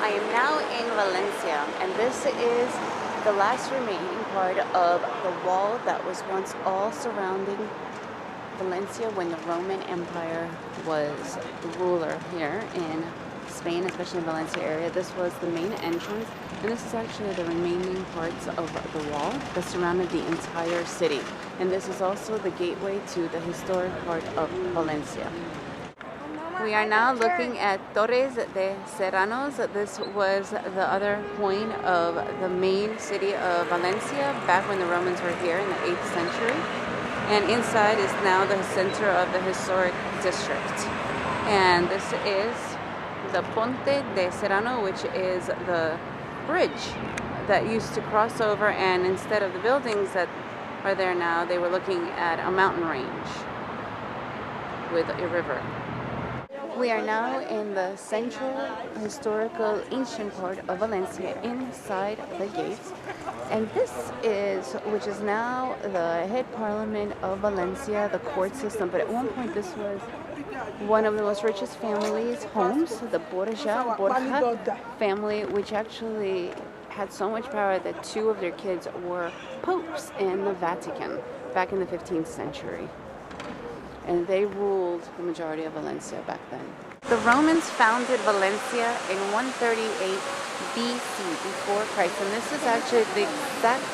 I am now in Valencia, and this is the last remaining part of the wall that was once all surrounding Valencia when the Roman Empire was the ruler here in Spain, especially in Valencia area. This was the main entrance, and this is actually the remaining parts of the wall that surrounded the entire city. And this is also the gateway to the historic part of Valencia. We are now looking at Torres de Serranos. This was the other point of the main city of Valencia back when the Romans were here in the 8th century. And inside is now the center of the historic district. And this is the Ponte de Serrano, which is the bridge that used to cross over, and instead of the buildings that are there now, they were looking at a mountain range with a river. We are now in the central historical ancient part of Valencia inside the gates. And this is, which is now the head parliament of Valencia, the court system. But at one point this was one of the most richest families' homes, the Borja family, which actually had so much power that 2 of their kids were popes in the Vatican back in the 15th century. And they ruled the majority of Valencia back then. The Romans founded Valencia in 138 BC, before Christ, and this is actually the exact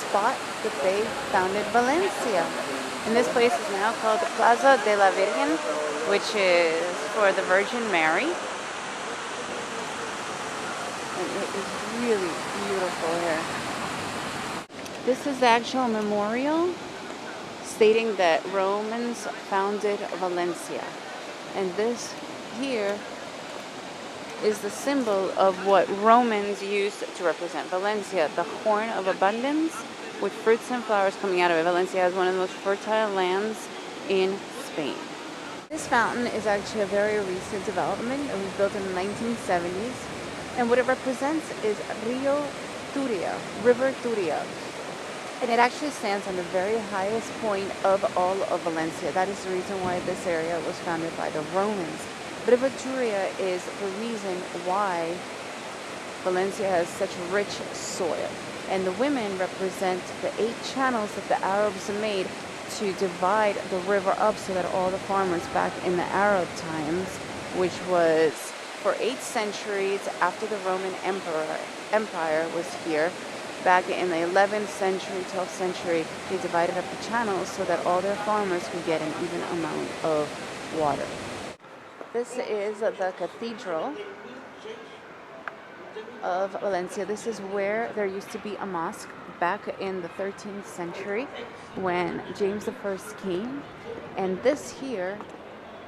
spot that they founded Valencia. And this place is now called the Plaza de la Virgen, which is for the Virgin Mary. And it is really beautiful here. This is the actual memorial stating that Romans founded Valencia. And this here is the symbol of what Romans used to represent Valencia, the horn of abundance with fruits and flowers coming out of it. Valencia has one of the most fertile lands in Spain. This fountain is actually a very recent development. It was built in the 1970s. And what it represents is River Turia. And it actually stands on the very highest point of all of Valencia. That is the reason why this area was founded by the Romans. River Turia is the reason why Valencia has such rich soil. And the women represent the 8 channels that the Arabs made to divide the river up so that all the farmers back in the Arab times, which was for 8 centuries after the Roman Empire was here, back in the 11th century, 12th century, they divided up the channels so that all their farmers could get an even amount of water. This is the Cathedral of Valencia. This is where there used to be a mosque back in the 13th century when James I came. And this here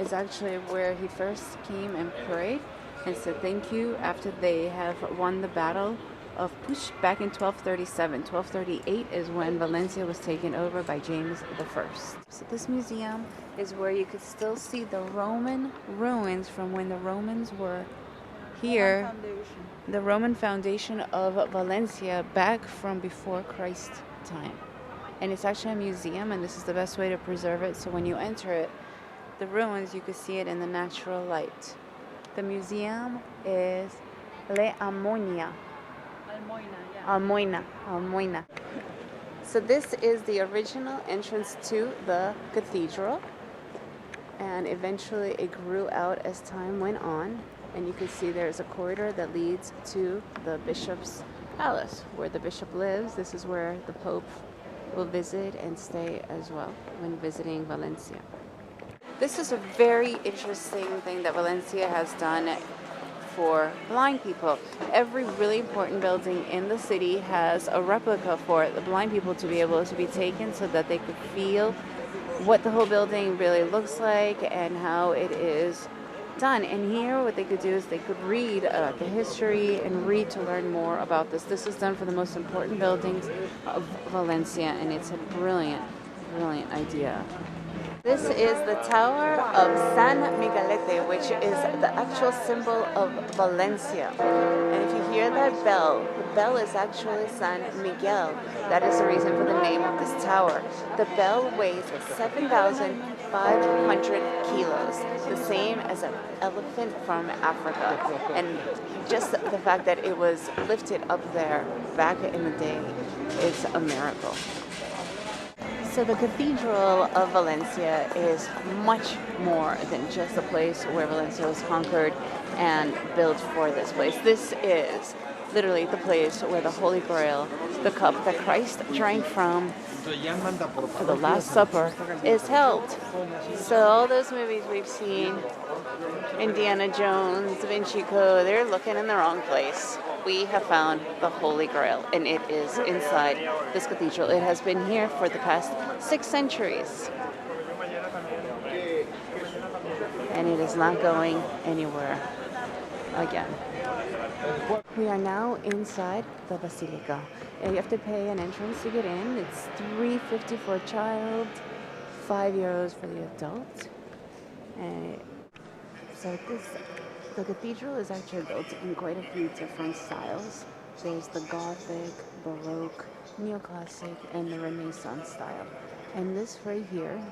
is actually where he first came and prayed and said thank you after they have won the battle of Push back in 1237. 1238 is when Valencia was taken over by James I. So this museum is where you could still see the Roman ruins from when the Romans were here. The Roman foundation of Valencia back from before Christ's time. And it's actually a museum, and this is the best way to preserve it. So when you enter it, the ruins, you could see it in the natural light. The museum is Le Almoina. Almoina. So this is the original entrance to the cathedral, and eventually it grew out as time went on, and you can see there's a corridor that leads to the bishop's palace where the bishop lives. This is where the Pope will visit and stay as well when visiting Valencia. This is a very interesting thing that Valencia has done for blind people. Every really important building in the city has a replica for the blind people to be able to be taken so that they could feel what the whole building really looks like and how it is done. And here what they could do is they could read the history and read to learn more about this. This is done for the most important buildings of Valencia, and it's a brilliant idea. This is the Tower of San Miguelete, which is the actual symbol of Valencia. And if you hear that bell, the bell is actually San Miguel. That is the reason for the name of this tower. The bell weighs 7,500 kilos, the same as an elephant from Africa. And just the fact that it was lifted up there back in the day is a miracle. So the Cathedral of Valencia is much more than just a place where Valencia was conquered and built for this place. This is literally the place where the Holy Grail, the cup that Christ drank from for the Last Supper, is held. So all those movies we've seen, Indiana Jones, Da Vinci Code, they're looking in the wrong place. We have found the Holy Grail, and it is inside this cathedral. It has been here for the past 6 centuries. And it is not going anywhere again. We are now inside the basilica. And you have to pay an entrance to get in. It's $3.50 for a child, €5 for the adult. And the cathedral is actually built in quite a few different styles. There's the Gothic, Baroque, Neoclassic, and the Renaissance style. And this right here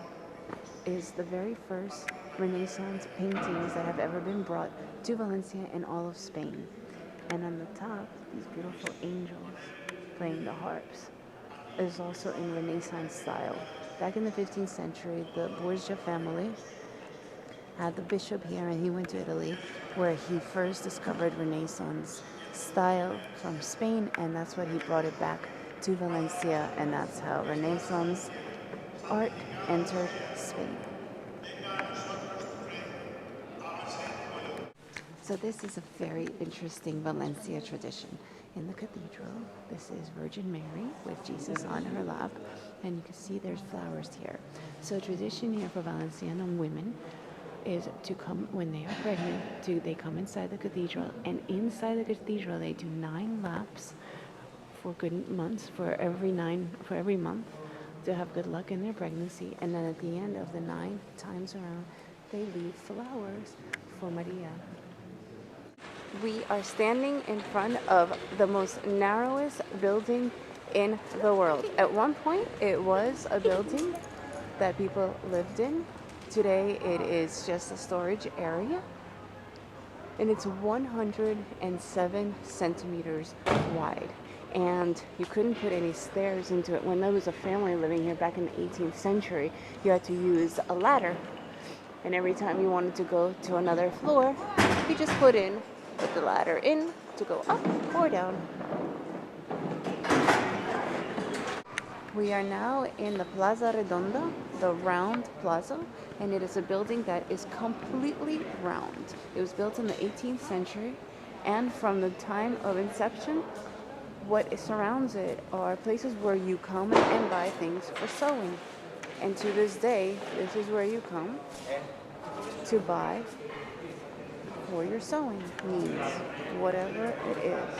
is the very first Renaissance paintings that have ever been brought to Valencia in all of Spain. And on the top, these beautiful angels playing the harps is also in Renaissance style. Back in the 15th century, the Borgia family had the bishop here, and he went to Italy, where he first discovered Renaissance style from Spain, and that's what he brought it back to Valencia, and that's how Renaissance art entered Spain. So this is a very interesting Valencia tradition. In the cathedral, this is Virgin Mary with Jesus on her lap, and you can see there's flowers here. So tradition here for Valenciano women is to come when they are pregnant. They come inside the cathedral, and inside the cathedral they do 9 laps for good months, for every month, to have good luck in their pregnancy. And then at the end of the 9 times around, they leave flowers for Maria. We are standing in front of the most narrowest building in the world. At one point, it was a building that people lived in. Today, it is just a storage area, and it's 107 centimeters wide. And you couldn't put any stairs into it. When there was a family living here back in the 18th century, you had to use a ladder. And every time you wanted to go to another floor, you just put the ladder in to go up or down. We are now in the Plaza Redonda, the round plaza, and it is a building that is completely round. It was built in the 18th century, and from the time of inception, what surrounds it are places where you come and buy things for sewing. And to this day, this is where you come to buy for your sewing needs, whatever it is.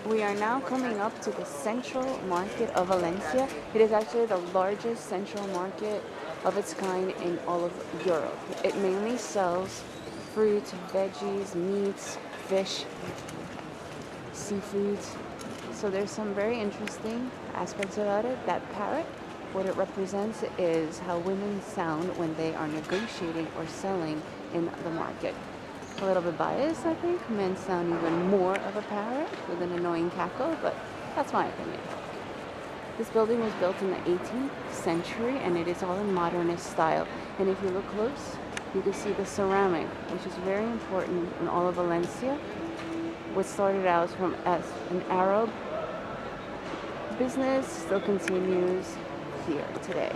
We are now coming up to the Central Market of Valencia. It is actually the largest central market of its kind in all of Europe. It mainly sells fruit, veggies, meats, fish, seafoods. So there's some very interesting aspects about it. That parrot, what it represents is how women sound when they are negotiating or selling in the market. A little bit biased, I think. Men sound even more of a parrot with an annoying cackle, but that's my opinion. This building was built in the 18th century, and it is all in modernist style. And if you look close, you can see the ceramic, which is very important in all of Valencia. What started out as an Arab business still continues here today.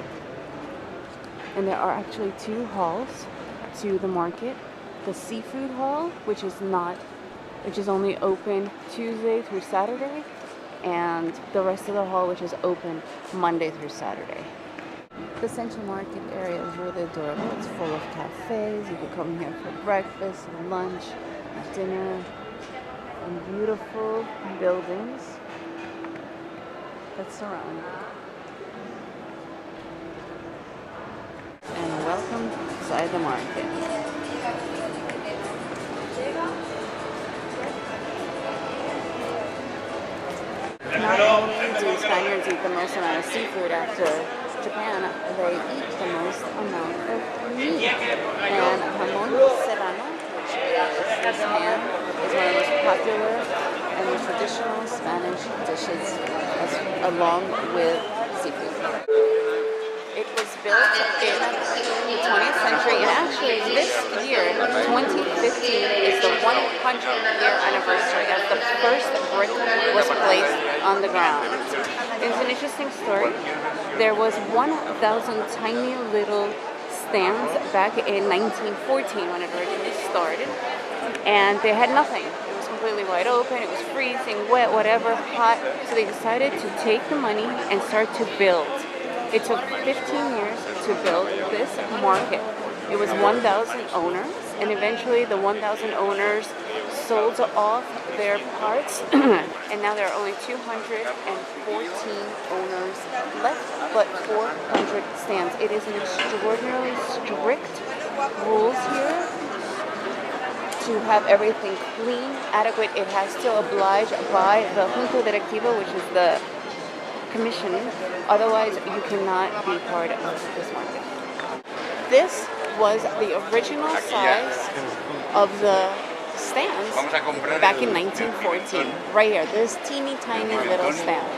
And there are actually 2 halls to the market. The seafood hall, which is only open Tuesday through Saturday, and the rest of the hall, which is open Monday through Saturday. The central market area is really adorable. It's full of cafes. You can come here for breakfast, lunch, dinner, and beautiful buildings that surround it. welcome inside the market. Not only do Spaniards eat the most amount of seafood after Japan, they eat the most amount of meat. And jamón serrano, which is this ham, is one of the most popular and the traditional Spanish dishes along with seafood. It was built in the 20th century, and actually this year, 2015, is the 100-year anniversary as the first brick was placed on the ground. It's an interesting story. There was 1,000 tiny little stands back in 1914 when it originally started, and they had nothing. It was completely wide open, it was freezing, wet, whatever, hot, so they decided to take the money and start to build. It took 15 years to build this market. It was 1,000 owners, and eventually the 1,000 owners sold off their parts, and now there are only 214 owners left, but 400 stands. It is an extraordinarily strict rules here to have everything clean, adequate. It has to oblige by the Junta Directiva, which is the commission, otherwise you cannot be part of this market. This was the original size of the stands back in 1914, right here, this teeny tiny little stand.